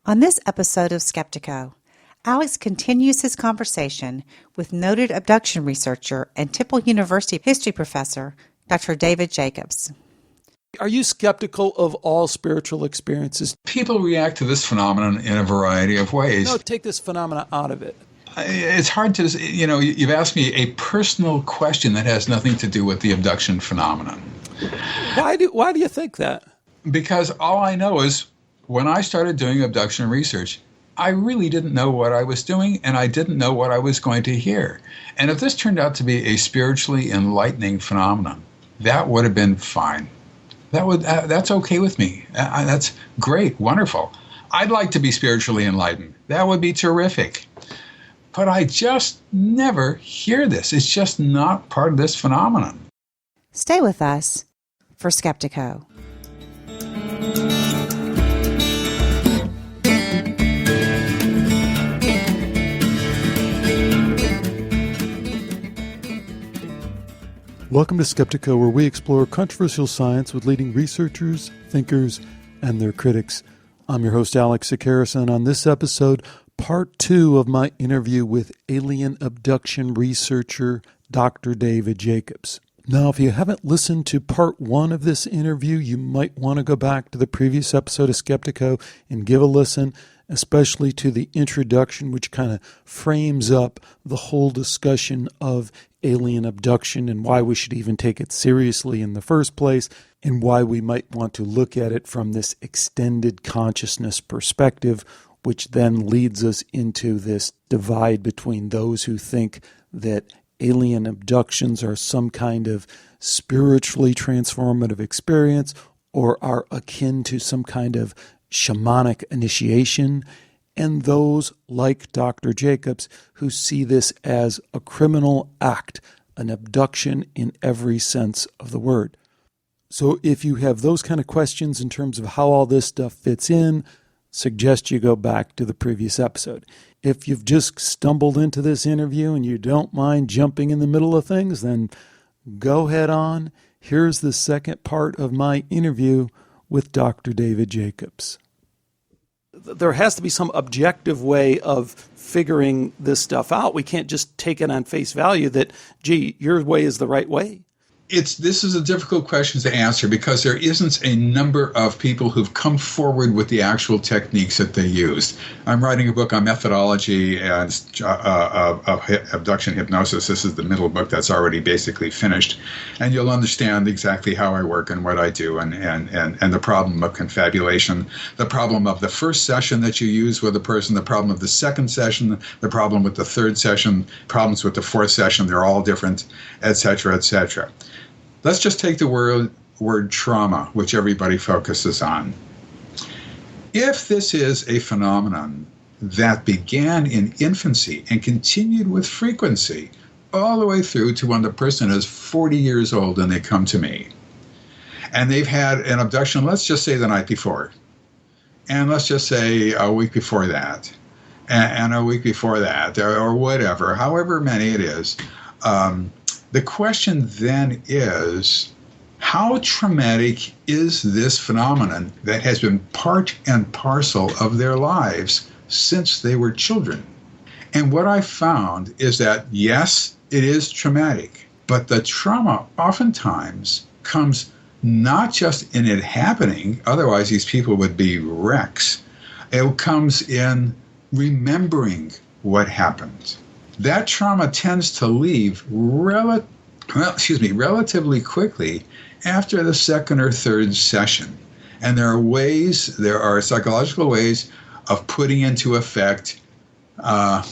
On this episode of Skeptiko, Alex continues his conversation with noted abduction researcher and Temple University history professor, Dr. David Jacobs. Are you skeptical of all spiritual experiences? People react to this phenomenon in a variety of ways. No, take this phenomena out of it. It's hard to, you've asked me a personal question that has nothing to do with the abduction phenomenon. Why do you think that? Because all I know is when I started doing abduction research, I really didn't know what I was doing, and I didn't know what I was going to hear. And if this turned out to be a spiritually enlightening phenomenon, that would have been fine. That's okay with me. That's great, wonderful. I'd like to be spiritually enlightened. That would be terrific. But I just never hear this. It's just not part of this phenomenon. Stay with us for Skeptiko. Welcome to Skeptiko, where we explore controversial science with leading researchers, thinkers, and their critics. I'm your host, Alex Tsakiris, and on this episode, part 2 of my interview with alien abduction researcher Dr. David Jacobs. Now, if you haven't listened to part 1 of this interview, you might want to go back to the previous episode of Skeptiko and give a listen, especially to the introduction, which kind of frames up the whole discussion of alien abduction and why we should even take it seriously in the first place, and why we might want to look at it from this extended consciousness perspective, which then leads us into this divide between those who think that alien abductions are some kind of spiritually transformative experience or are akin to some kind of shamanic initiation, and those like Dr. Jacobs who see this as a criminal act, an abduction in every sense of the word. So if you have those kind of questions in terms of how all this stuff fits in, suggest you go back to the previous episode. If you've just stumbled into this interview and you don't mind jumping in the middle of things, then go head on. Here's the second part of my interview with Dr. David Jacobs. There has to be some objective way of figuring this stuff out. We can't just take it on face value that, gee, your way is the right way. This is a difficult question to answer because there isn't a number of people who've come forward with the actual techniques that they used. I'm writing a book on methodology and of abduction hypnosis. This is the middle book that's already basically finished. And you'll understand exactly how I work and what I do and the problem of confabulation, the problem of the first session that you use with a person, the problem of the second session, the problem with the third session, problems with the fourth session. They're all different, et cetera, et cetera. Let's just take the word trauma, which everybody focuses on. If this is a phenomenon that began in infancy and continued with frequency all the way through to when the person is 40 years old and they come to me, and they've had an abduction, let's just say the night before, and let's just say a week before that, and a week before that, or whatever, however many it is, the question then is, how traumatic is this phenomenon that has been part and parcel of their lives since they were children? And what I found is that, yes, it is traumatic, but the trauma oftentimes comes not just in it happening, otherwise these people would be wrecks. It comes in remembering what happened. That trauma tends to leave relatively quickly after the second or third session. And there are psychological ways of putting into effect, how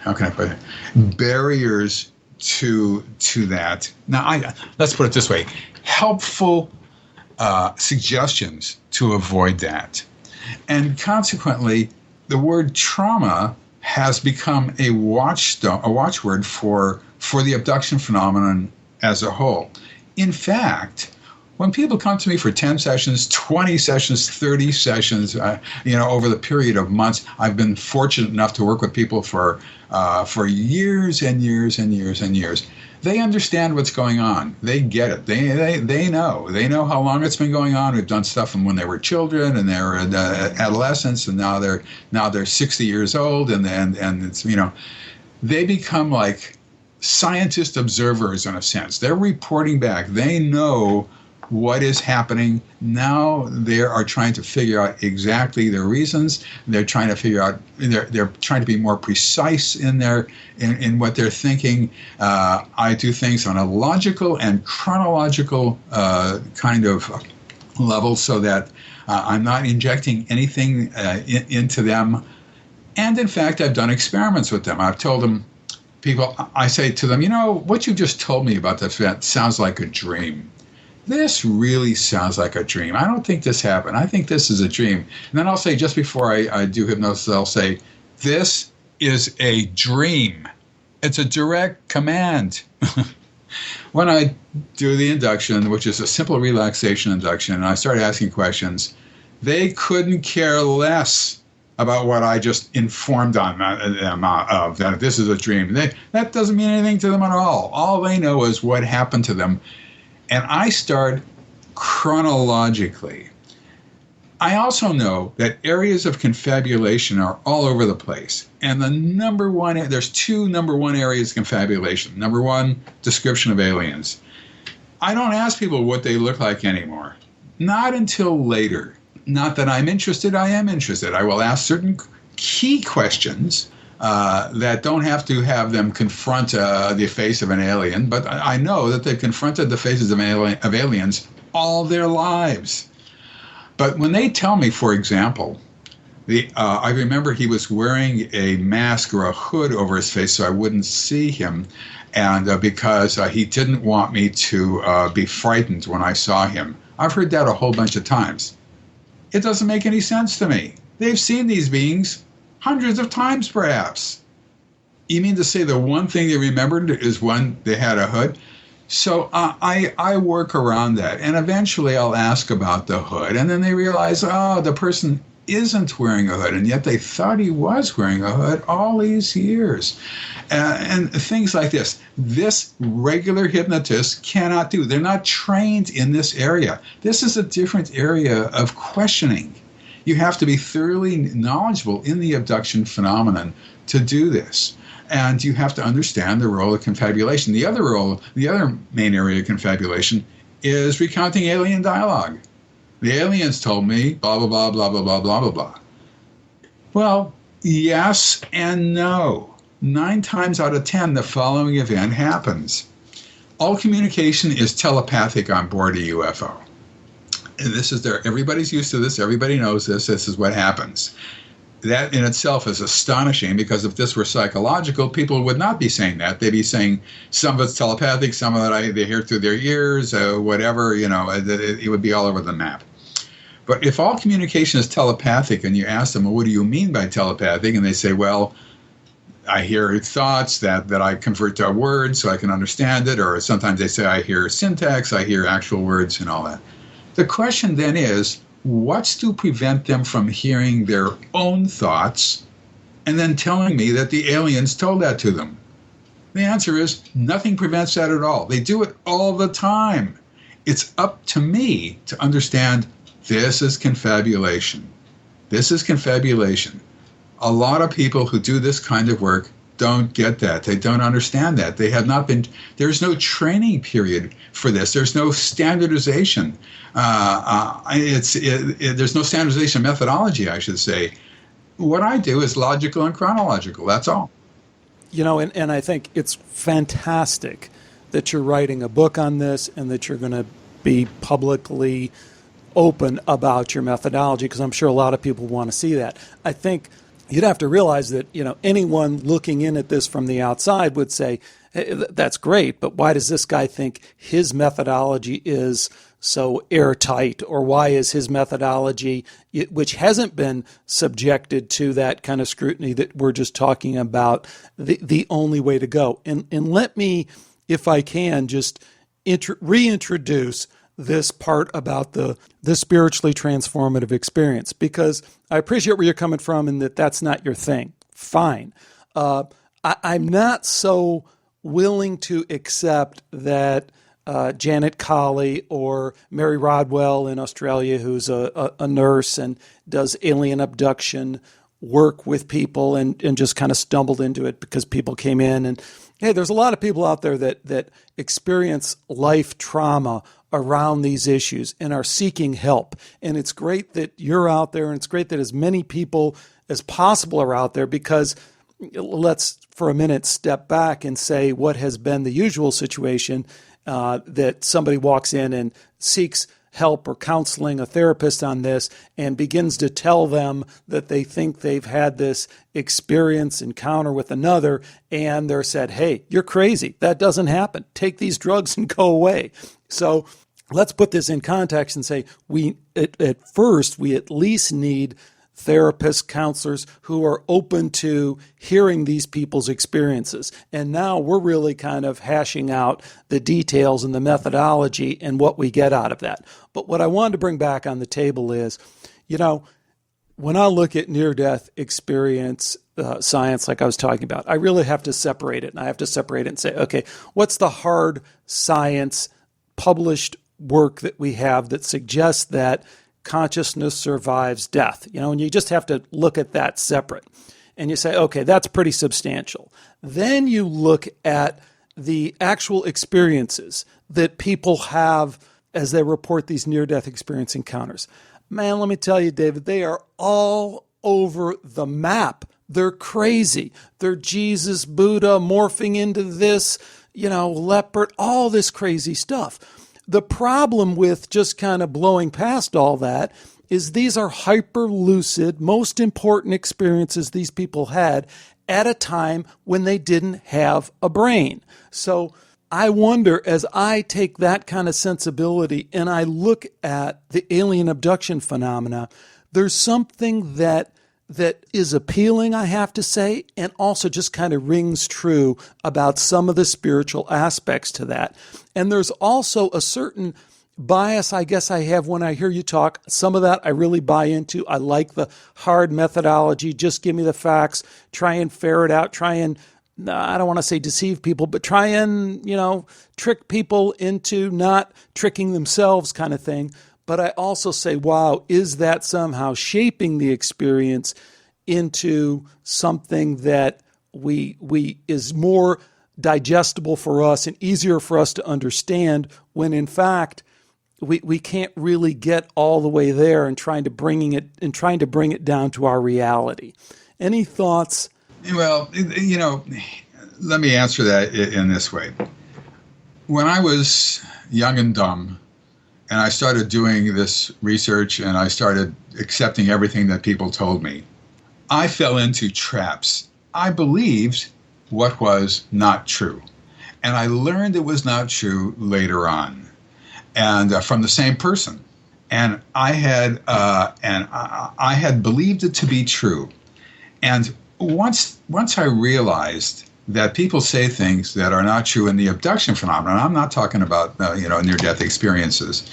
can I put it, barriers to that. Now, let's put it this way, helpful suggestions to avoid that. And consequently, the word trauma has become a watchword for the abduction phenomenon as a whole. In fact, when people come to me for 10 sessions, 20 sessions, 30 sessions, over the period of months, I've been fortunate enough to work with people for years and years and years and years. They understand what's going on. They get it. They know. They know how long it's been going on. We've done stuff from when they were children and they're adolescents, and now they're 60 years old, and it's, they become like scientist observers in a sense. They're reporting back. They know what is happening. Now they are trying to figure out exactly their reasons. They're trying to figure out, they're trying to be more precise in what they're thinking. I do things on a logical and chronological kind of level so that I'm not injecting anything into them. And in fact, I've done experiments with them. I've told them, I say to them, what you just told me about this event sounds like a dream. This really sounds like a dream. I don't think this happened. I think this is a dream. And then I'll say, just before I do hypnosis, I'll say, this is a dream. It's a direct command. When I do the induction, which is a simple relaxation induction, and I start asking questions, they couldn't care less about what I just informed on them of, that this is a dream. That doesn't mean anything to them at all. All they know is what happened to them. And I start chronologically. I also know that areas of confabulation are all over the place. And there's two number one areas of confabulation. Number one, description of aliens. I don't ask people what they look like anymore. Not until later. Not that I'm interested, I am interested. I will ask certain key questions that don't have to have them confront the face of an alien, but I know that they've confronted the faces of aliens all their lives. But when they tell me, for example, I remember he was wearing a mask or a hood over his face so I wouldn't see him, and because he didn't want me to be frightened when I saw him. I've heard that a whole bunch of times. It doesn't make any sense to me. They've seen these beings hundreds of times, perhaps. You mean to say the one thing they remembered is when they had a hood? So I work around that, and eventually I'll ask about the hood, and then they realize, the person isn't wearing a hood, and yet they thought he was wearing a hood all these years. And things like this. This regular hypnotist cannot do. They're not trained in this area. This is a different area of questioning. You have to be thoroughly knowledgeable in the abduction phenomenon to do this. And you have to understand the role of confabulation. The other main area of confabulation is recounting alien dialogue. The aliens told me blah, blah, blah, blah, blah, blah, blah, blah, blah. Well, yes and no. 9 times out of 10, the following event happens. All communication is telepathic on board a UFO. And this is everybody's used to this. Everybody knows this. This is what happens. That in itself is astonishing, because if this were psychological, people would not be saying that. They'd be saying some of it's telepathic, some of it they hear through their ears, whatever, it would be all over the map. But if all communication is telepathic and you ask them, well, what do you mean by telepathic? And they say, well, I hear thoughts that I convert to a word so I can understand it. Or sometimes they say I hear syntax, I hear actual words and all that. The question then is, what's to prevent them from hearing their own thoughts and then telling me that the aliens told that to them? The answer is nothing prevents that at all. They do it all the time. It's up to me to understand this is confabulation. This is confabulation. A lot of people who do this kind of work don't get that. They don't understand that. They have not been, there's no training period for this. There's no standardization. There's no standardization methodology, I should say. What I do is logical and chronological. That's all. And I think it's fantastic that you're writing a book on this and that you're going to be publicly open about your methodology, because I'm sure a lot of people want to see that. I think you'd have to realize that, anyone looking in at this from the outside would say, hey, that's great, but why does this guy think his methodology is so airtight? Or why is his methodology, which hasn't been subjected to that kind of scrutiny that we're just talking about, the only way to go? And let me, if I can, just reintroduce this part about the spiritually transformative experience, because I appreciate where you're coming from and that's not your thing. Fine. I'm not so willing to accept that Janet Colley or Mary Rodwell in Australia, who's a nurse and does alien abduction work with people and just kind of stumbled into it because people came in. And hey, there's a lot of people out there that experience life trauma around these issues and are seeking help. And it's great that you're out there, and it's great that as many people as possible are out there, because let's for a minute step back and say what has been the usual situation, that somebody walks in and seeks help or counseling, a therapist on this, and begins to tell them that they think they've had this experience, encounter with another, and they're said, hey, you're crazy. That doesn't happen. Take these drugs and go away. So let's put this in context and say at first we at least need therapists, counselors who are open to hearing these people's experiences. And now we're really kind of hashing out the details and the methodology and what we get out of that. But what I wanted to bring back on the table is, when I look at near-death experience science like I was talking about, I really have to separate it. And I have to separate it and say, okay, what's the hard science published work that we have that suggests that consciousness survives death, and you just have to look at that separate. And you say, okay, that's pretty substantial. Then you look at the actual experiences that people have as they report these near-death experience encounters. Man, let me tell you, David, they are all over the map. They're crazy. They're Jesus, Buddha, morphing into this, leopard, all this crazy stuff. The problem with just kind of blowing past all that is these are hyper-lucid, most important experiences these people had at a time when they didn't have a brain. So I wonder, as I take that kind of sensibility and I look at the alien abduction phenomena, there's something that is appealing, I have to say, and also just kind of rings true about some of the spiritual aspects to that. And there's also a certain bias I guess I have when I hear you talk. Some of that I really buy into. I like the hard methodology. Just give me the facts. Try and ferret out. Try and, I don't want to say deceive people, but try and, trick people into not tricking themselves kind of thing. But I also say, wow, is that somehow shaping the experience into something that we is more digestible for us and easier for us to understand, when in fact we can't really get all the way there and trying to bring it down to our reality. Any thoughts? Well, let me answer that in this way. When I was young and dumb, and I started doing this research and I started accepting everything that people told me, I fell into traps. I believed what was not true. And I learned it was not true later on, and from the same person. And I had believed it to be true. And once I realized that people say things that are not true in the abduction phenomenon. I'm not talking about near-death experiences.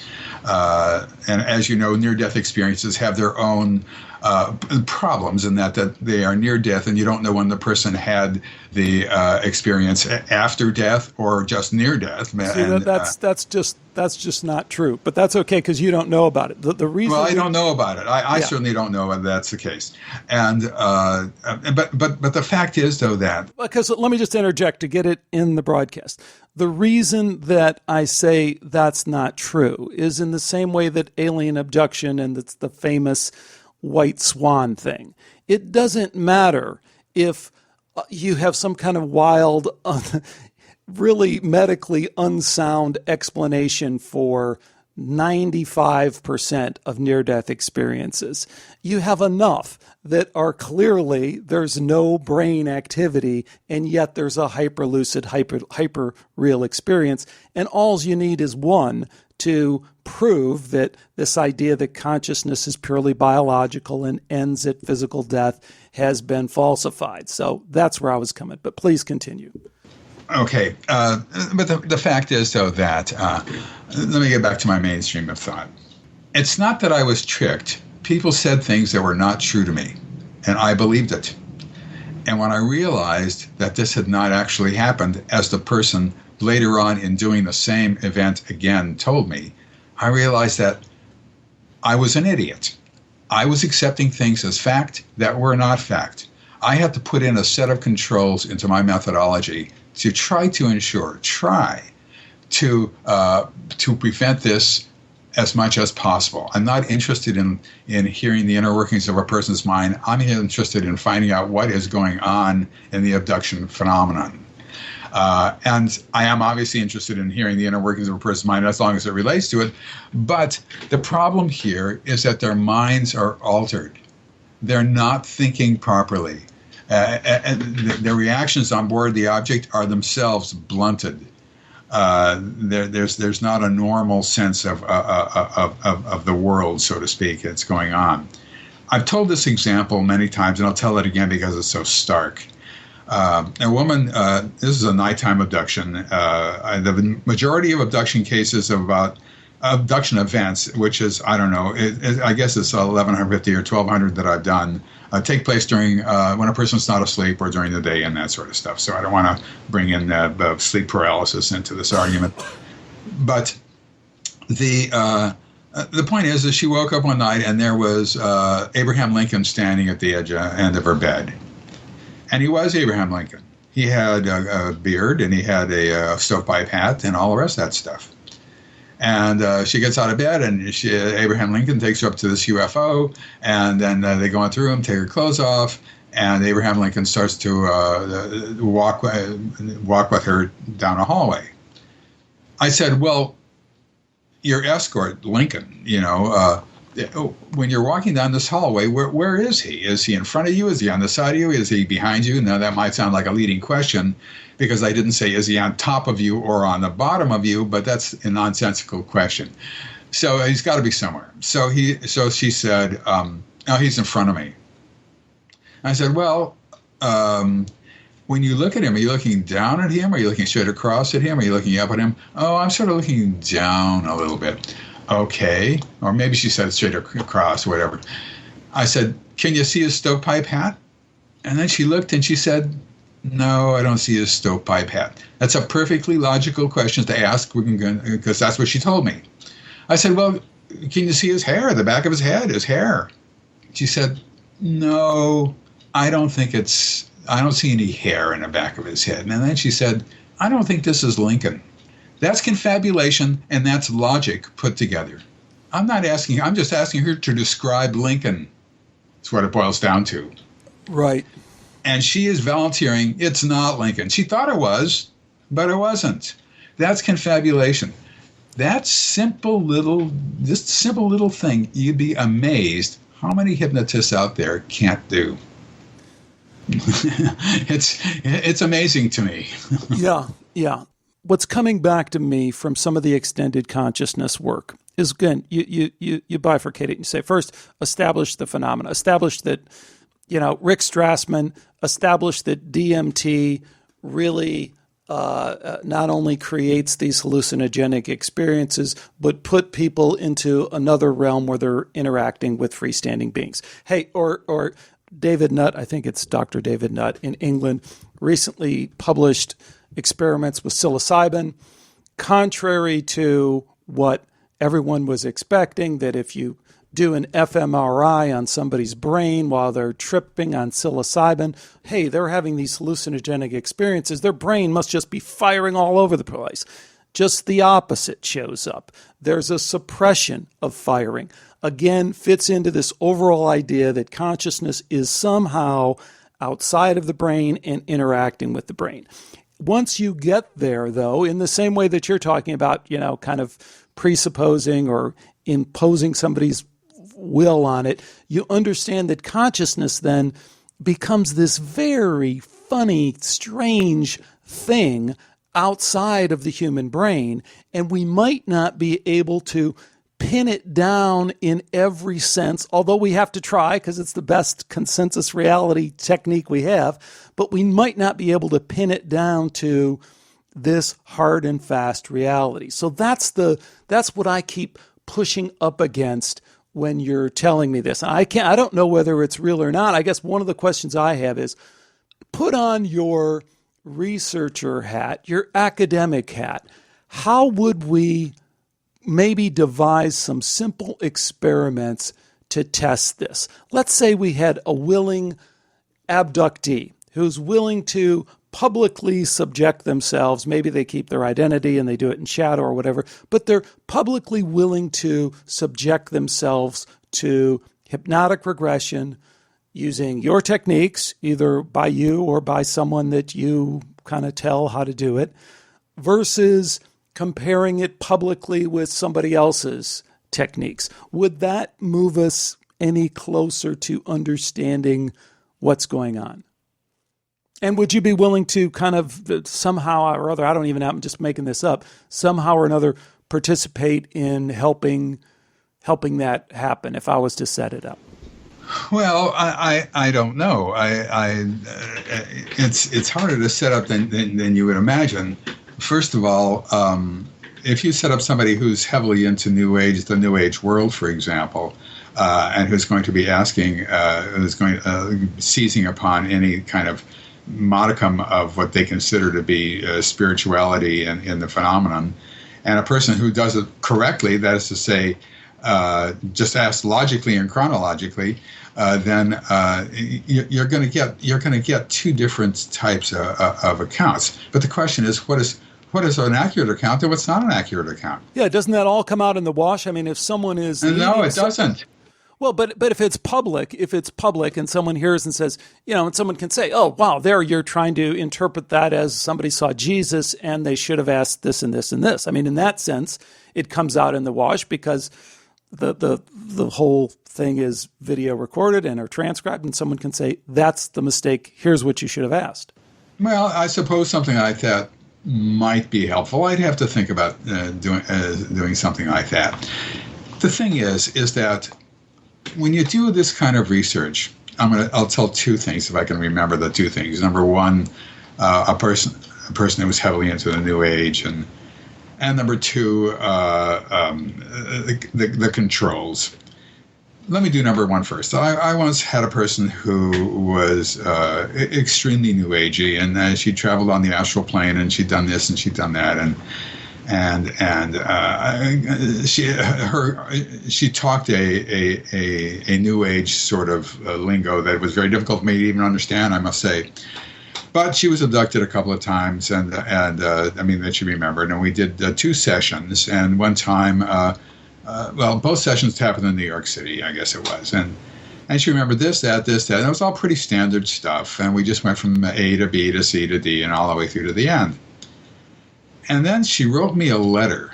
And as you know, near-death experiences have their own problems in that they are near death, and you don't know when the person had the experience after death or just near death. See, that's just not true. But that's okay because you don't know about it. The reason. Well, I don't know about it. I certainly don't know whether that's the case. And but the fact is, though, that because let me just interject to get it in the broadcast. The reason that I say that's not true is in the same way that alien abduction and it's the famous white swan thing. It doesn't matter if you have some kind of wild, really medically unsound explanation for 95% of near-death experiences. You have enough that are clearly there's no brain activity, and yet there's a hyper-lucid, hyper-real experience. And all you need is one to prove that this idea that consciousness is purely biological and ends at physical death has been falsified. So that's where I was coming. But please continue. Okay. But the fact is, though, that let me get back to my mainstream of thought. It's not that I was tricked. People said things that were not true to me, and I believed it. And when I realized that this had not actually happened, as the person later on in doing the same event again told me, I realized that I was an idiot. I was accepting things as fact that were not fact. I had to put in a set of controls into my methodology to try to ensure, to prevent this as much as possible. I'm not interested in hearing the inner workings of a person's mind. I'm interested in finding out what is going on in the abduction phenomenon. And I am obviously interested in hearing the inner workings of a person's mind as long as it relates to it. But the problem here is that their minds are altered. They're not thinking properly. And their reactions on board the object are themselves blunted. There's not a normal sense of the world, so to speak, that's going on. I've told this example many times, and I'll tell it again because it's so stark. A woman, this is a nighttime abduction. The majority of abduction cases of about abduction events, which is, I don't know, I guess it's 1,150 or 1,200 that I've done, take place during when a person's not asleep or during the day and that sort of stuff. So I don't want to bring in sleep paralysis into this argument. But the point is that she woke up one night and there was Abraham Lincoln standing at the end of her bed. And he was Abraham Lincoln. He had a beard and he had a stovepipe hat and all the rest of that stuff. And she gets out of bed, and Abraham Lincoln takes her up to this UFO, and then they go into the room, take her clothes off, and Abraham Lincoln starts to walk with her down a hallway. I said, well, your escort, Lincoln, when you're walking down this hallway, where is he? Is he in front of you? Is he on the side of you? Is he behind you? Now, that might sound like a leading question, because I didn't say, is he on top of you or on the bottom of you? But that's a nonsensical question. So he's got to be somewhere. So she said, oh, he's in front of me. I said, well, when you look at him, are you looking down at him? Are you looking straight across at him? Are you looking up at him? Oh, I'm sort of looking down a little bit. Okay. Or maybe she said straight across, whatever. I said, can you see his stovepipe hat? And then she looked and she said, no, I don't see his stovepipe hat. That's a perfectly logical question to ask, because that's what she told me. I said, well, can you see his hair, the back of his head, his hair? She said, no, I don't see any hair in the back of his head. And then she said, I don't think this is Lincoln. That's confabulation, and that's logic put together. I'm just asking her to describe Lincoln. That's what it boils down to. Right. And she is volunteering, it's not Lincoln. She thought it was, but it wasn't. That's confabulation. This simple little thing, you'd be amazed how many hypnotists out there can't do. It's amazing to me. Yeah. What's coming back to me from some of the extended consciousness work is, again, you bifurcate it and you say, first, establish the phenomena, establish that, Rick Strassman established that DMT really not only creates these hallucinogenic experiences, but put people into another realm where they're interacting with freestanding beings. Hey, or David Nutt, I think it's Dr. David Nutt in England, recently published experiments with psilocybin, contrary to what everyone was expecting, that if you do an fMRI on somebody's brain while they're tripping on psilocybin, hey, they're having these hallucinogenic experiences. Their brain must just be firing all over the place. Just the opposite shows up. There's a suppression of firing. Again, fits into this overall idea that consciousness is somehow outside of the brain and interacting with the brain. Once you get there, though, in the same way that you're talking about, kind of presupposing or imposing somebody's will on it, you understand that consciousness then becomes this very funny, strange thing outside of the human brain, and we might not be able to pin it down in every sense, although we have to try because it's the best consensus reality technique we have, but we might not be able to pin it down to this hard and fast reality. So that's what I keep pushing up against when you're telling me this. I don't know whether it's real or not. I guess one of the questions I have is, put on your researcher hat, your academic hat, how would we maybe devise some simple experiments to test this? Let's say we had a willing abductee who's willing to publicly subject themselves. Maybe they keep their identity and they do it in shadow or whatever, but they're publicly willing to subject themselves to hypnotic regression using your techniques, either by you or by someone that you kind of tell how to do it, versus comparing it publicly with somebody else's techniques. Would that move us any closer to understanding what's going on? And would you be willing to kind of somehow or other, I don't even know, I'm just making this up, somehow or another participate in helping that happen if I was to set it up? Well, I don't know. It's harder to set up than you would imagine. First of all, if you set up somebody who's heavily into New Age, the New Age world, for example, and who's going to be asking, seizing upon any kind of modicum of what they consider to be spirituality in the phenomenon, and a person who does it correctly, that is to say, just asked logically and chronologically, then you're going to get two different types of accounts. But the question is, what is an accurate account and what's not an accurate account? Yeah, doesn't that all come out in the wash? I mean, if someone is no, it doesn't. Well, but if it's public, and someone hears and says, and someone can say, oh, wow, there you're trying to interpret that as somebody saw Jesus and they should have asked this and this and this. I mean, in that sense, it comes out in the wash because the whole thing is video recorded and or transcribed, and someone can say, that's the mistake, here's what you should have asked. Well, I suppose something like that might be helpful. I'd have to think about doing something like that. The thing is that when you do this kind of research, I'll tell two things if I can remember the two things. Number one, a person who was heavily into the New Age, and number two, the controls. Let me do number one first. I once had a person who was extremely New Agey, and she traveled on the astral plane, and she'd done this and she'd done that, she talked a New Age sort of lingo that was very difficult for me to even understand, I must say. But she was abducted a couple of times, and I mean that she remembered. And we did 2 sessions, and one time, both sessions happened in New York City, I guess it was, and she remembered this, that, and it was all pretty standard stuff. And we just went from A to B to C to D, and all the way through to the end. And then she wrote me a letter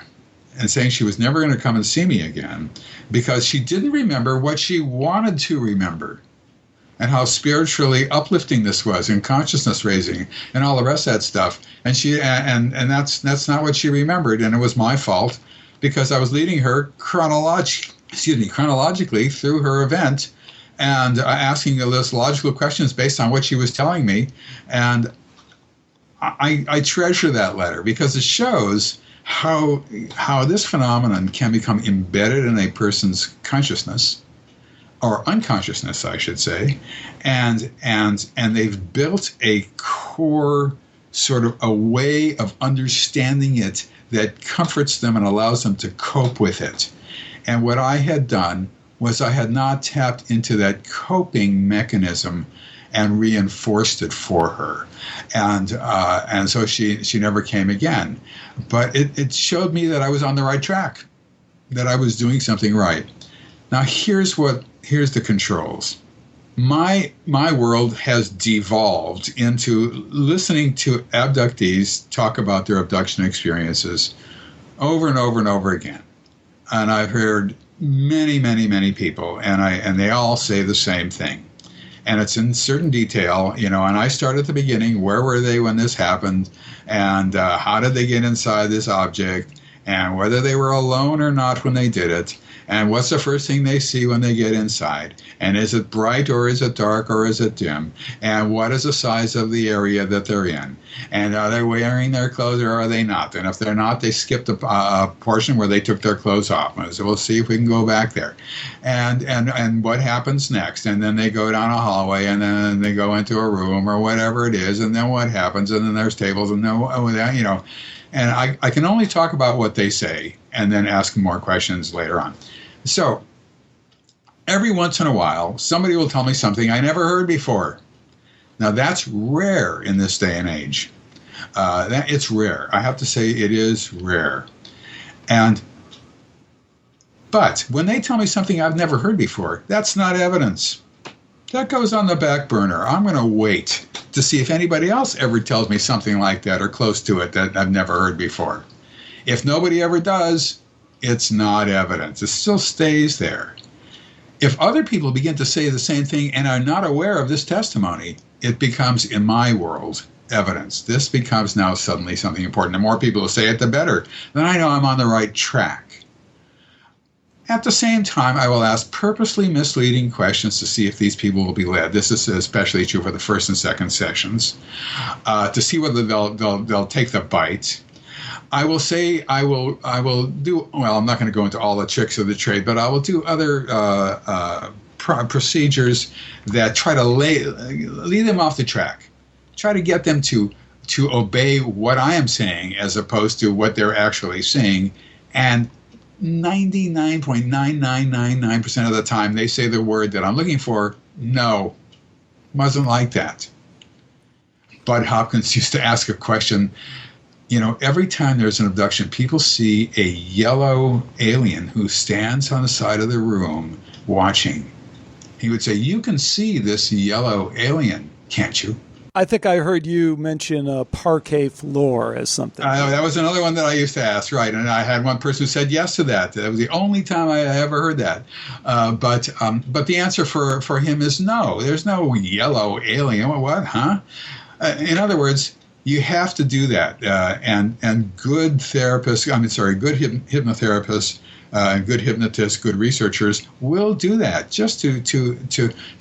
and saying she was never going to come and see me again because she didn't remember what she wanted to remember and how spiritually uplifting this was and consciousness raising and all the rest of that stuff. And she and that's not what she remembered. And it was my fault because I was leading her chronologically through her event and asking those logical questions based on what she was telling me. And I treasure that letter because it shows how this phenomenon can become embedded in a person's consciousness, or unconsciousness, I should say, and they've built a core sort of a way of understanding it that comforts them and allows them to cope with it. And what I had done was I had not tapped into that coping mechanism and reinforced it for her, and so she never came again. But it showed me that I was on the right track, that I was doing something right. Now here's the controls. My world has devolved into listening to abductees talk about their abduction experiences over and over and over again, and I've heard many people, and they all say the same thing. And it's in certain detail, and I start at the beginning. Where were they when this happened? And how did they get inside this object? and whether they were alone or not when they did it, and what's the first thing they see when they get inside, and is it bright or is it dark or is it dim, and what is the size of the area that they're in, and are they wearing their clothes or are they not? And if they're not, they skipped a portion where they took their clothes off. So we'll see if we can go back there, and what happens next, and then they go down a hallway, and then they go into a room or whatever it is, and then what happens, and then there's tables, and then and I can only talk about what they say and then ask more questions later on. So every once in a while, somebody will tell me something I never heard before. Now, that's rare in this day and age. It's rare. I have to say it is rare. But when they tell me something I've never heard before, that's not evidence. That goes on the back burner. I'm going to wait to see if anybody else ever tells me something like that or close to it that I've never heard before. If nobody ever does, it's not evidence. It still stays there. If other people begin to say the same thing and are not aware of this testimony, it becomes, in my world, evidence. This becomes now suddenly something important. The more people who say it, the better. Then I know I'm on the right track. At the same time, I will ask purposely misleading questions to see if these people will be led. This is especially true for the first and second sessions, to see whether they'll take the bite. I will say I will do, well, I'm not going to go into all the tricks of the trade, but I will do other procedures that try to lead them off the track, try to get them to obey what I am saying as opposed to what they're actually saying. And 99.9999% of the time they say the word that I'm looking for. No, wasn't like that. Bud Hopkins used to ask a question. Every time there's an abduction, people see a yellow alien who stands on the side of the room watching. He would say, "You can see this yellow alien, can't you?" I think I heard you mention a parquet floor as something. That was another one that I used to ask, right? And I had one person who said yes to that. That was the only time I ever heard that. But the answer for him is no. There's no yellow alien. What? Huh? In other words, you have to do that. And good therapists, good hypnotherapists, good hypnotists, good researchers will do that just to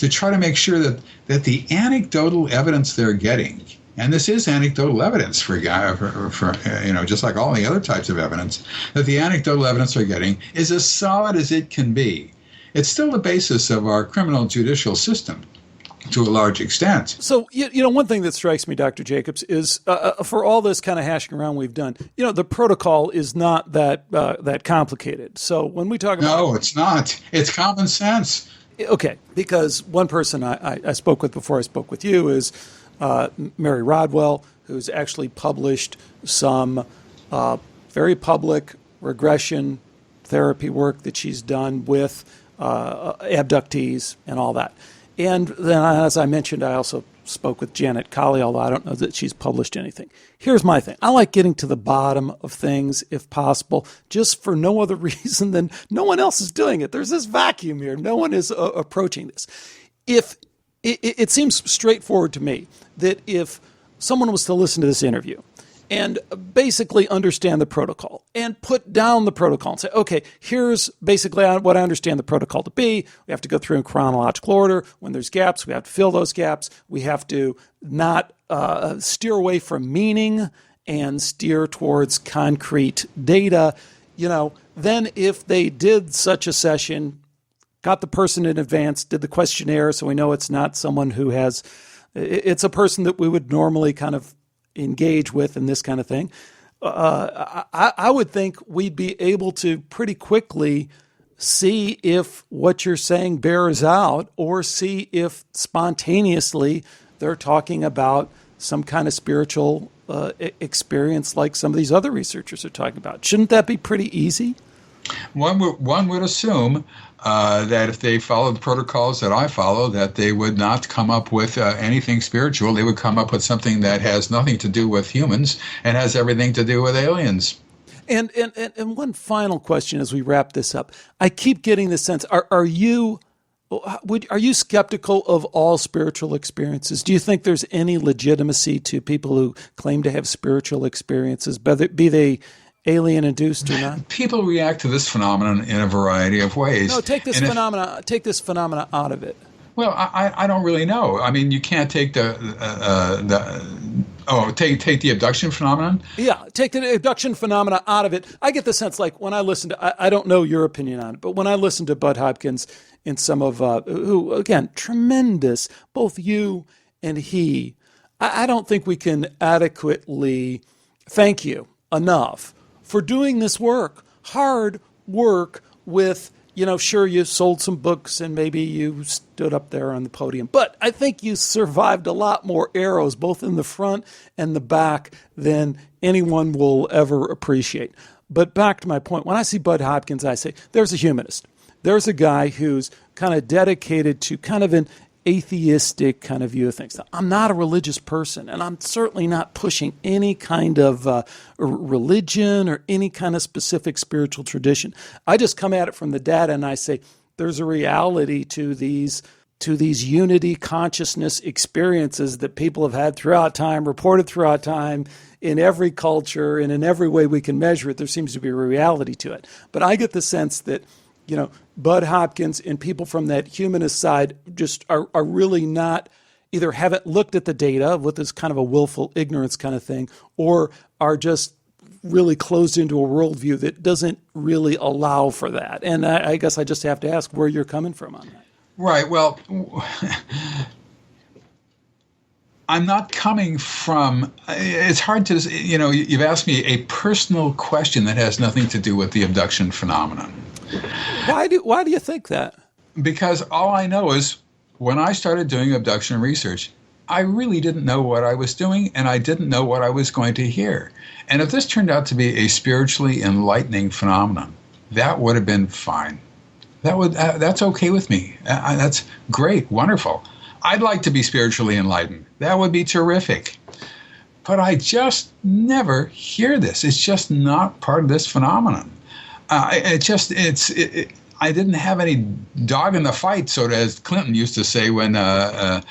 try to make sure that the anecdotal evidence they're getting, and this is anecdotal evidence for just like all the other types of evidence, that the anecdotal evidence they're getting is as solid as it can be. It's still the basis of our criminal judicial system to a large extent. So, one thing that strikes me, Dr. Jacobs, is for all this kind of hashing around we've done, the protocol is not that complicated. So when we talk about... No, it's not. It's common sense. Okay, because one person I spoke with before I spoke with you is Mary Rodwell, who's actually published some very public regression therapy work that she's done with abductees and all that. And then, as I mentioned, I also spoke with Janet Colley, although I don't know that she's published anything. Here's my thing. I like getting to the bottom of things, if possible, just for no other reason than no one else is doing it. There's this vacuum here. No one is approaching this. If it seems straightforward to me that if someone was to listen to this interview and basically understand the protocol and put down the protocol and say, okay, here's basically what I understand the protocol to be. We have to go through in chronological order. When there's gaps, we have to fill those gaps. We have to not steer away from meaning and steer towards concrete data. Then if they did such a session, got the person in advance, did the questionnaire so we know it's not someone who has, it's a person that we would normally kind of engage with and this kind of thing, I would think we'd be able to pretty quickly see if what you're saying bears out, or see if spontaneously they're talking about some kind of spiritual experience like some of these other researchers are talking about. Shouldn't that be pretty easy? One would assume that if they followed the protocols that I follow, that they would not come up with anything spiritual. They would come up with something that has nothing to do with humans and has everything to do with aliens. And one final question as we wrap this up. I keep getting the sense, are you skeptical of all spiritual experiences? Do you think there's any legitimacy to people who claim to have spiritual experiences, be they alien induced or not? People react to this phenomenon in a variety of ways. No, take this phenomena out of it. Well, I don't really know. I mean, you can't take take the abduction phenomenon. Yeah, take the abduction phenomena out of it. I get the sense, like when I listen to, I don't know your opinion on it, but when I listen to Bud Hopkins and some of who again tremendous, both you and he, I don't think we can adequately thank you enough for doing this work, hard work with, sure, you sold some books and maybe you stood up there on the podium, but I think you survived a lot more arrows, both in the front and the back, than anyone will ever appreciate. But back to my point, when I see Bud Hopkins, I say, there's a humanist. There's a guy who's kind of dedicated to kind of an atheistic kind of view of things. I'm not a religious person, and I'm certainly not pushing any kind of religion or any kind of specific spiritual tradition. I just come at it from the data, and I say there's a reality to these unity consciousness experiences that people have had throughout time, reported throughout time, in every culture, and in every way we can measure it. There seems to be a reality to it. But I get the sense that Bud Hopkins and people from that humanist side just are really not, either haven't looked at the data with this kind of a willful ignorance kind of thing, or are just really closed into a worldview that doesn't really allow for that. And I guess I just have to ask where you're coming from on that. Right. Well, I'm not coming from, it's hard to, you've asked me a personal question that has nothing to do with the abduction phenomenon. Why do you think that? Because all I know is when I started doing abduction research, I really didn't know what I was doing, and I didn't know what I was going to hear. And if this turned out to be a spiritually enlightening phenomenon, that would have been fine. That's okay with me. That's great, wonderful. I'd like to be spiritually enlightened. That would be terrific. But I just never hear this. It's just not part of this phenomenon. I didn't have any dog in the fight, so as Clinton used to say when I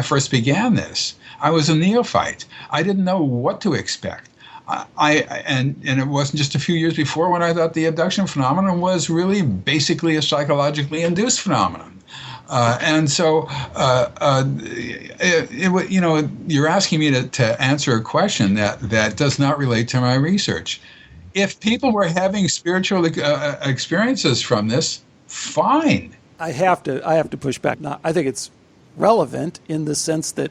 first began this. I was a neophyte. I didn't know what to expect. And it wasn't just a few years before when I thought the abduction phenomenon was really basically a psychologically induced phenomenon. And so, you're asking me to answer a question that does not relate to my research. If people were having spiritual experiences from this, fine. I have to push back. Now, I think it's relevant in the sense that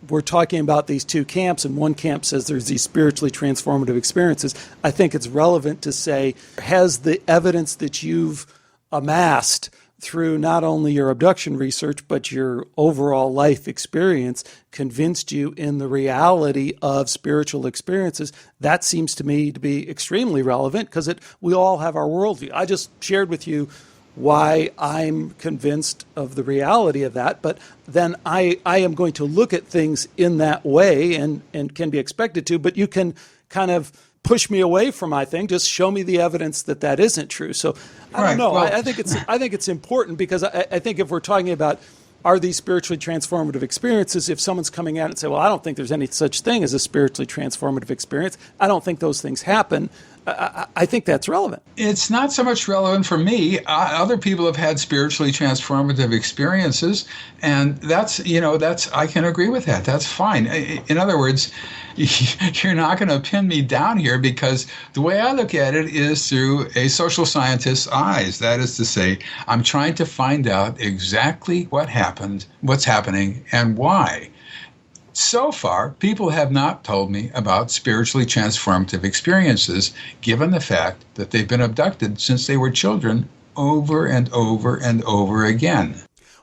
we're talking about these two camps, and one camp says there's these spiritually transformative experiences. I think it's relevant to say, has the evidence that you've amassed through not only your abduction research, but your overall life experience convinced you in the reality of spiritual experiences? That seems to me to be extremely relevant because we all have our worldview. I just shared with you why I'm convinced of the reality of that, but then I am going to look at things in that way and can be expected to, but you can kind of push me away from my thing. Just show me the evidence that isn't true. So I don't know. Well, I think it's important because I think if we're talking about are these spiritually transformative experiences, if someone's coming at it and say, well, I don't think there's any such thing as a spiritually transformative experience, I don't think those things happen, I think that's relevant. It's not so much relevant for me. Other people have had spiritually transformative experiences, and that's I can agree with that. That's fine. In other words, you're not going to pin me down here because the way I look at it is through a social scientist's eyes. That is to say, I'm trying to find out exactly what happened, what's happening, and why. So far, people have not told me about spiritually transformative experiences, given the fact that they've been abducted since they were children over and over and over again.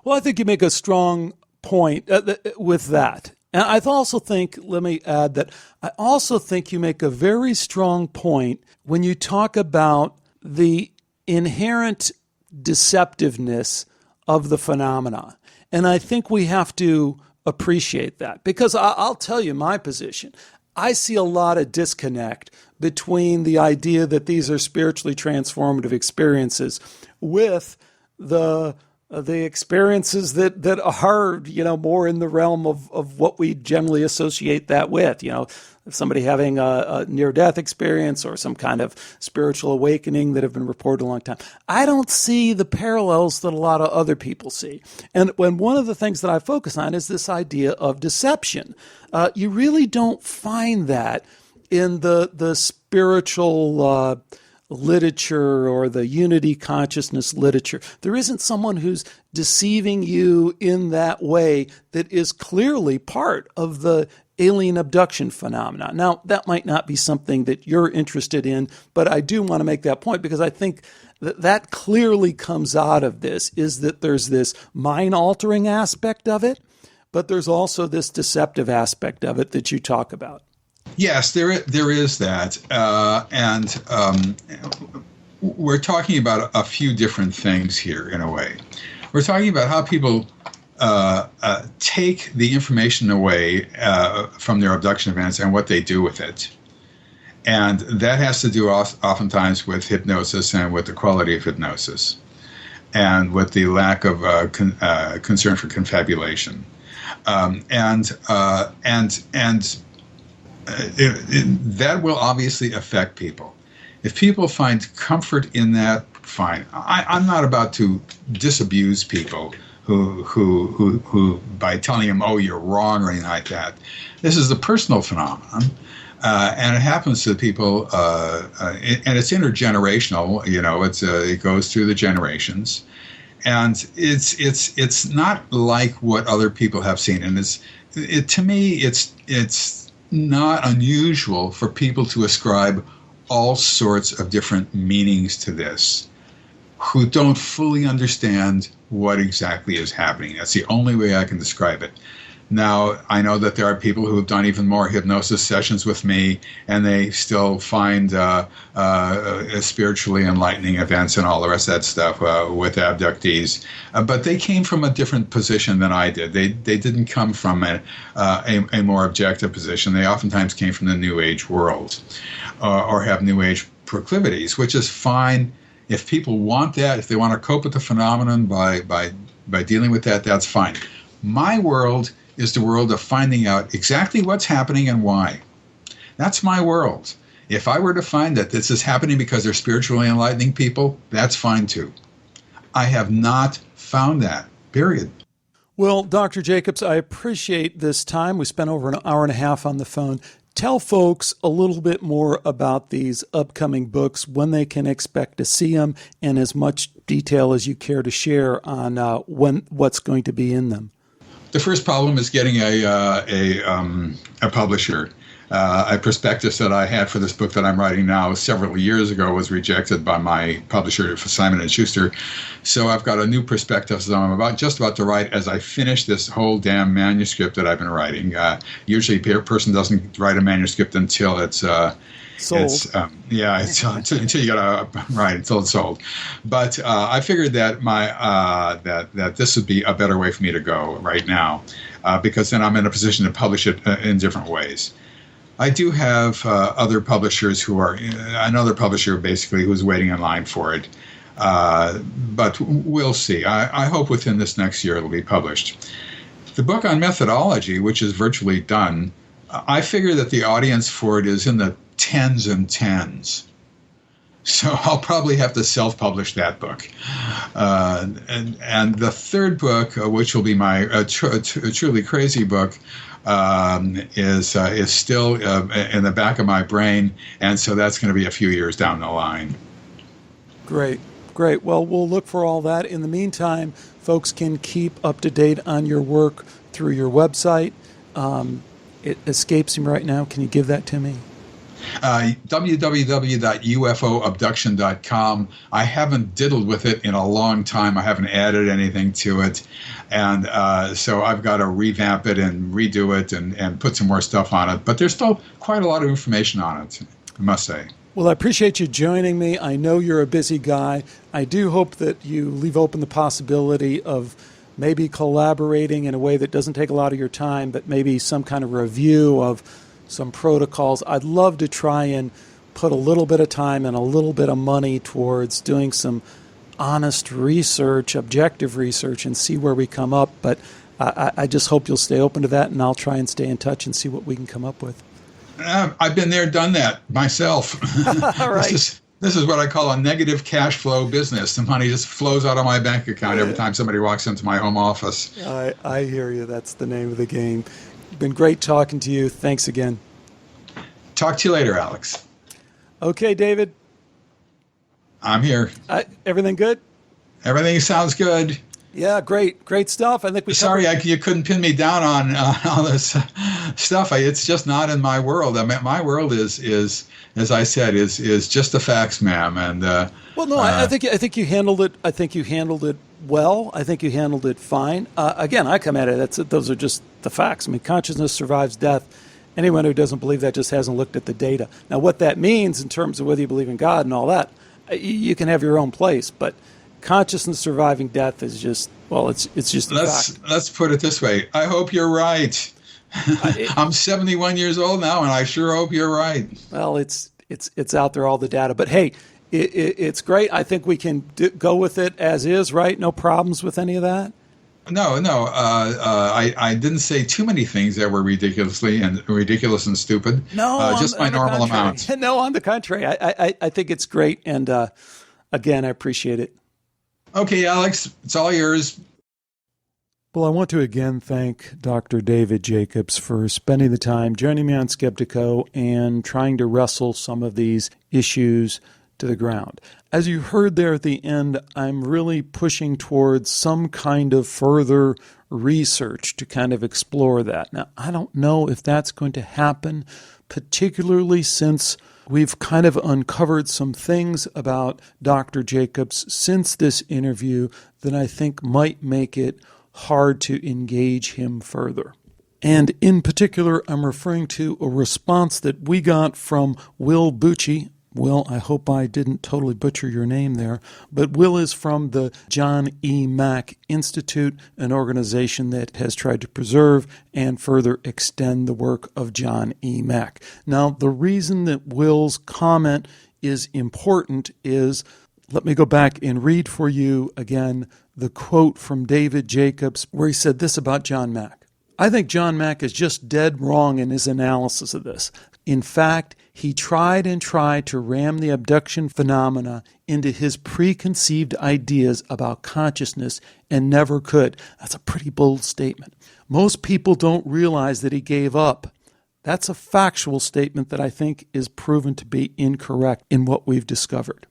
Well, I think you make a strong point with that. And I also think, let me add that I also think you make a very strong point when you talk about the inherent deceptiveness of the phenomena. And I think we have to appreciate that because I'll tell you my position. I see a lot of disconnect between the idea that these are spiritually transformative experiences with the the experiences that are, more in the realm of what we generally associate that with, somebody having a near-death experience or some kind of spiritual awakening that have been reported a long time. I don't see the parallels that a lot of other people see. And when one of the things that I focus on is this idea of deception. You really don't find that in the spiritual literature or the unity consciousness literature. There isn't someone who's deceiving you in that way that is clearly part of the alien abduction phenomena. Now, that might not be something that you're interested in, but I do want to make that point because I think that clearly comes out of this, is that there's this mind-altering aspect of it, but there's also this deceptive aspect of it that you talk about. Yes, there is that. We're talking about a few different things here in a way. We're talking about how people take the information away from their abduction events and what they do with it. And that has to do oftentimes with hypnosis and with the quality of hypnosis and with the lack of concern for confabulation. That will obviously affect people. If people find comfort in that, fine. I'm not about to disabuse people who by telling them, "Oh, you're wrong," or anything like that. This is a personal phenomenon, and it happens to people, and it's intergenerational. It goes through the generations, and it's not like what other people have seen. And to me, it's not unusual for people to ascribe all sorts of different meanings to this, who don't fully understand what exactly is happening. That's the only way I can describe it. Now, I know that there are people who have done even more hypnosis sessions with me, and they still find spiritually enlightening events and all the rest of that stuff with abductees. But they came from a different position than I did. They didn't come from a more objective position. They oftentimes came from the New Age world or have New Age proclivities, which is fine. If people want that, if they want to cope with the phenomenon by dealing with that, that's fine. My world is the world of finding out exactly what's happening and why. That's my world. If I were to find that this is happening because they're spiritually enlightening people, that's fine too. I have not found that, period. Well, Dr. Jacobs, I appreciate this time. We spent over an hour and a half on the phone. Tell folks a little bit more about these upcoming books, when they can expect to see them, and as much detail as you care to share on what's going to be in them. The first problem is getting a publisher. A prospectus that I had for this book that I'm writing now several years ago was rejected by my publisher, Simon & Schuster. So I've got a new prospectus that I'm just about to write as I finish this whole damn manuscript that I've been writing. Usually a person doesn't write a manuscript until it's sold. Until you gotta write until it's sold. But I figured that that this would be a better way for me to go right now, because then I'm in a position to publish it in different ways. I do have other publishers another publisher basically who's waiting in line for it. But we'll see. I hope within this next year it'll be published. The book on methodology, which is virtually done, I figure that the audience for it is in the tens and tens. So I'll probably have to self-publish that book. And the third book, which will be my truly crazy book, is still in the back of my brain, and so that's going to be a few years down the line. Great. Well, we'll look for all that. In the meantime, folks can keep up to date on your work through your website. It escapes me right now. Can you give that to me? www.ufoabduction.com. I haven't diddled with it in a long time. I haven't added anything to it. And so I've got to revamp it and redo it and put some more stuff on it. But there's still quite a lot of information on it, I must say. Well, I appreciate you joining me. I know you're a busy guy. I do hope that you leave open the possibility of maybe collaborating in a way that doesn't take a lot of your time, but maybe some kind of review of some protocols. I'd love to try and put a little bit of time and a little bit of money towards doing some honest research, objective research, and see where we come up. But I just hope you'll stay open to that, and I'll try and stay in touch and see what we can come up with. I've been there, done that myself. All right. This is what I call a negative cash flow business. The money just flows out of my bank account every time somebody walks into my home office. I hear you. That's the name of the game. Been great talking to you. Thanks again. Talk to you later, Alex. Okay, David. I'm here. Everything good? Everything sounds good. Yeah, great stuff. I think we. Sorry, you couldn't pin me down on all this stuff. It's just not in my world. I mean, my world is as I said, is just the facts, ma'am. And well, no, I think you handled it. I think you handled it well. I think you handled it fine. Again, I come at it. Those are just the facts. I mean, consciousness survives death. Anyone who doesn't believe that just hasn't looked at the data. Now, what that means in terms of whether you believe in God and all that, you can have your own place, but consciousness surviving death is just, well, it's just a fact. Let's put it this way. I hope you're right. I'm 71 years old now, and I sure hope you're right. Well, it's out there, all the data. But hey, it's great. I think we can go with it as is, right? No problems with any of that? No. I didn't say too many things that were ridiculous and stupid. No, just my normal amount. No, on the contrary. I think it's great. And again, I appreciate it. Okay, Alex, it's all yours. Well, I want to again thank Dr. David Jacobs for spending the time joining me on Skeptiko and trying to wrestle some of these issues to the ground. As you heard there at the end, I'm really pushing towards some kind of further research to kind of explore that. Now, I don't know if that's going to happen, particularly since we've kind of uncovered some things about Dr. Jacobs since this interview that I think might make it hard to engage him further. And in particular, I'm referring to a response that we got from Will Bucci. Will, I hope I didn't totally butcher your name there, but Will is from the John E. Mack Institute, an organization that has tried to preserve and further extend the work of John E. Mack. Now, the reason that Will's comment is important is, let me go back and read for you again the quote from David Jacobs where he said this about John Mack. I think John Mack is just dead wrong in his analysis of this. In fact, he tried to ram the abduction phenomena into his preconceived ideas about consciousness and never could. That's a pretty bold statement. Most people don't realize that he gave up. That's a factual statement that I think is proven to be incorrect in what we've discovered.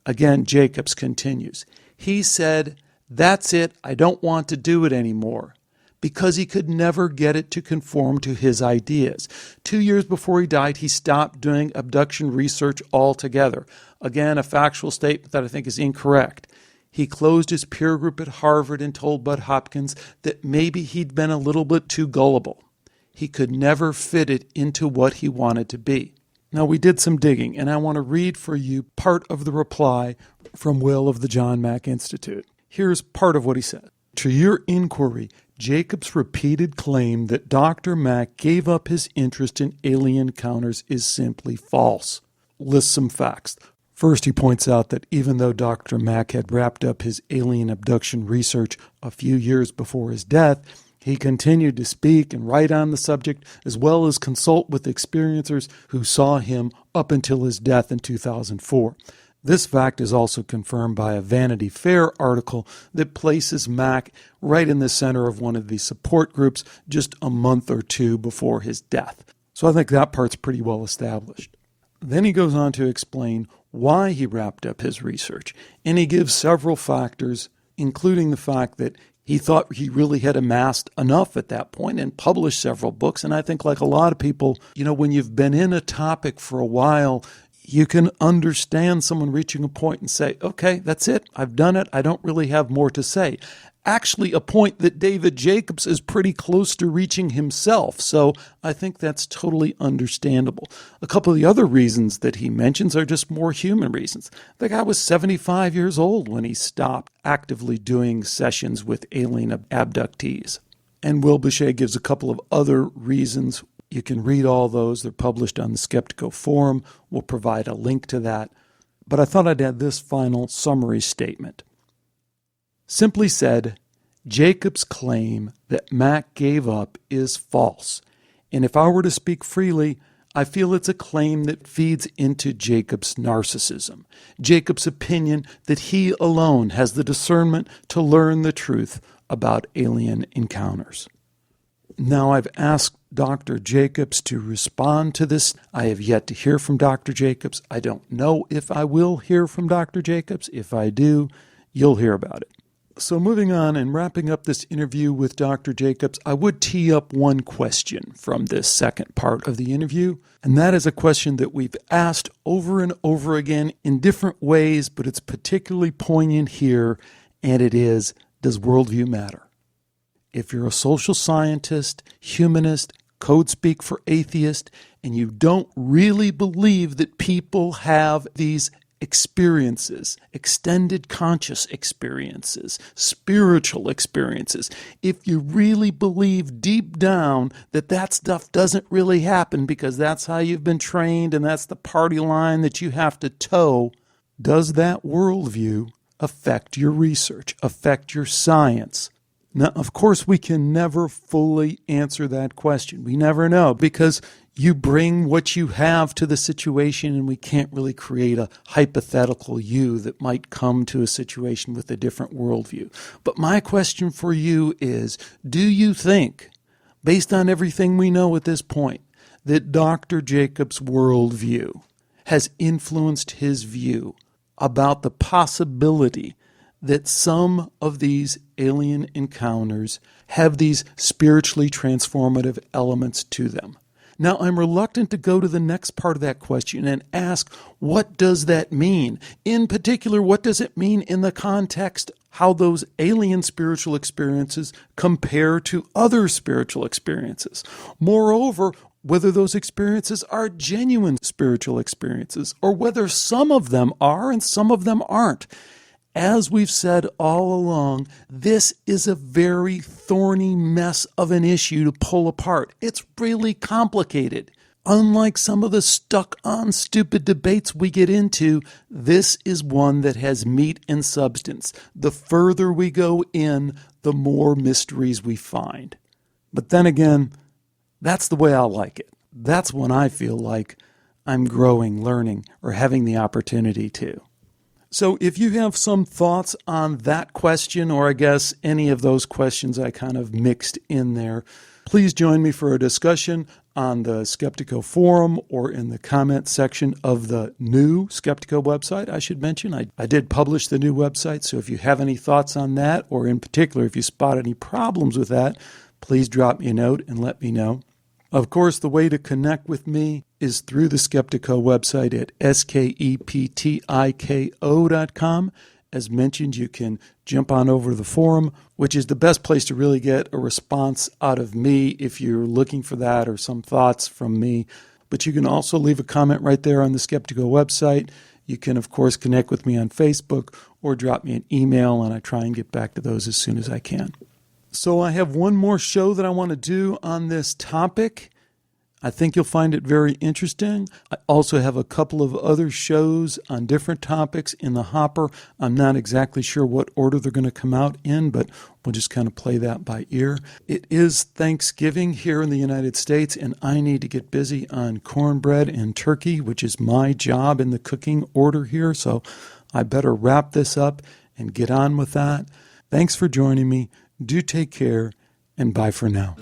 Again, Jacobs continues. He said, "That's it, I don't want to do it anymore," because he could never get it to conform to his ideas. 2 years before he died, he stopped doing abduction research altogether. Again, a factual statement that I think is incorrect. He closed his peer group at Harvard and told Bud Hopkins that maybe he'd been a little bit too gullible. He could never fit it into what he wanted to be. Now, we did some digging, and I want to read for you part of the reply from Will of the John Mack Institute. Here's part of what he said. To your inquiry, Jacobs' repeated claim that Dr. Mack gave up his interest in alien encounters is simply false. Lists some facts. First, he points out that even though Dr. Mack had wrapped up his alien abduction research a few years before his death, he continued to speak and write on the subject, as well as consult with experiencers who saw him up until his death in 2004. This fact is also confirmed by a Vanity Fair article that places Mack right in the center of one of these support groups just a month or two before his death. So I think that part's pretty well established. Then he goes on to explain why he wrapped up his research, and he gives several factors, including the fact that he thought he really had amassed enough at that point and published several books. And I think, like a lot of people, when you've been in a topic for a while, you can understand someone reaching a point and say, okay, that's it. I've done it. I don't really have more to say. Actually, a point that David Jacobs is pretty close to reaching himself. So I think that's totally understandable. A couple of the other reasons that he mentions are just more human reasons. The guy was 75 years old when he stopped actively doing sessions with alien abductees. And Will Bucci gives a couple of other reasons. You can read all those. They're published on the Skeptiko forum. We'll provide a link to that. but I thought I'd add this final summary statement. Simply said, Jacob's claim that Mac gave up is false. And if I were to speak freely, I feel it's a claim that feeds into Jacob's narcissism, Jacob's opinion that he alone has the discernment to learn the truth about alien encounters. Now, I've asked Dr. Jacobs to respond to this. I have yet to hear from Dr. Jacobs. I don't know if I will hear from Dr. Jacobs. If I do, you'll hear about it. So moving on and wrapping up this interview with Dr. Jacobs, I would tee up one question from this second part of the interview, and that is a question that we've asked over and over again in different ways, but it's particularly poignant here, and it is, does worldview matter? If you're a social scientist, humanist, code speak for atheist, and you don't really believe that people have these experiences, extended conscious experiences, spiritual experiences, if you really believe deep down that that stuff doesn't really happen because that's how you've been trained and that's the party line that you have to toe, does that worldview affect your research, affect your science? Now, of course, we can never fully answer that question. We never know because you bring what you have to the situation and we can't really create a hypothetical you that might come to a situation with a different worldview. But my question for you is, do you think, based on everything we know at this point, that Dr. Jacobs' worldview has influenced his view about the possibility that some of these alien encounters have these spiritually transformative elements to them? Now, I'm reluctant to go to the next part of that question and ask, what does that mean? In particular, what does it mean in the context how those alien spiritual experiences compare to other spiritual experiences? Moreover, whether those experiences are genuine spiritual experiences or whether some of them are and some of them aren't. As we've said all along, this is a very thorny mess of an issue to pull apart. It's really complicated. Unlike some of the stuck-on stupid debates we get into, this is one that has meat and substance. The further we go in, the more mysteries we find. But then again, that's the way I like it. That's when I feel like I'm growing, learning, or having the opportunity to. So if you have some thoughts on that question, or I guess any of those questions I kind of mixed in there, please join me for a discussion on the Skeptiko forum or in the comment section of the new Skeptiko website. I should mention, I did publish the new website, so if you have any thoughts on that, or in particular, if you spot any problems with that, please drop me a note and let me know. Of course, the way to connect with me is through the Skeptiko website at skeptiko.com. As mentioned, you can jump on over to the forum, which is the best place to really get a response out of me if you're looking for that or some thoughts from me. But you can also leave a comment right there on the Skeptiko website. You can, of course, connect with me on Facebook or drop me an email, and I try and get back to those as soon as I can. So I have one more show that I want to do on this topic. I think you'll find it very interesting. I also have a couple of other shows on different topics in the hopper. I'm not exactly sure what order they're going to come out in, but we'll just kind of play that by ear. It is Thanksgiving here in the United States, and I need to get busy on cornbread and turkey, which is my job in the cooking order here. So I better wrap this up and get on with that. Thanks for joining me. Do take care, and bye for now.